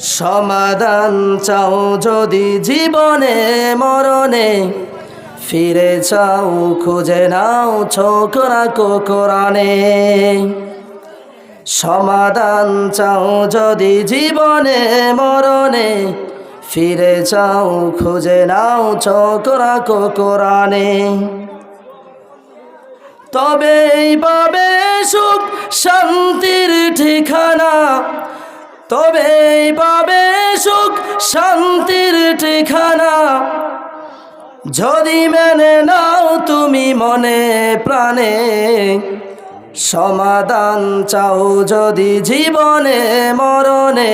সমাধান চাও যদি জীবনে মরণে, ফিরে চাও খুঁজে নাও চোখ রাখো কোরআনে। সমাধান চাও যদি জীবনে মরণে, ফিরে চাও খুঁজে নাও চোখ রাখো কোরআনে। তবেই পাবে সুখ শান্তির ঠিকানা, তবেই পাবে সুখ শান্তির ঠিকানা, যদি মেনে নাও তুমি মনে প্রাণে। সমাধান চাও যদি জীবনে মরণে,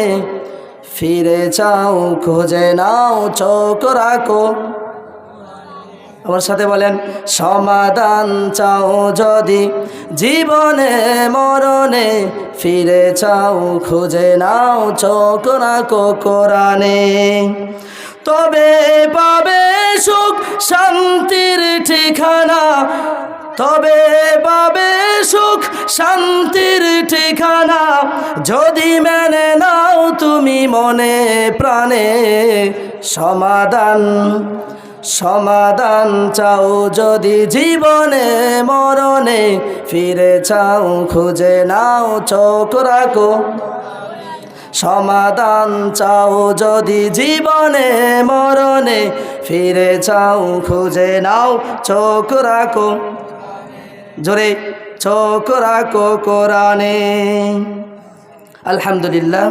ফিরে চাও খুঁজে নাও চোখ রাখো। আমার সাথে বলেন, সমাধান চাও যদি জীবনে মরণে, ফিরে চাও খুঁজে নাও চোখ রাখো কোরআনে। তবে পাবে সুখ শান্তির ঠিকানা, তবে পাবে সুখ শান্তির ঠিকানা, যদি মেনে নাও তুমি মনে প্রাণে। সমাধান সমাধান চাও যদি জীবনে মরণে, ফিরে চাও খুঁজে নাও চোখ রাখো। সমাধান চাও যদি জীবনে মরণে, ফিরে চাও খুঁজে নাও চোখ রাখো। জোরে চোখ রাখো কোরআনে। আলহামদুলিল্লাহ।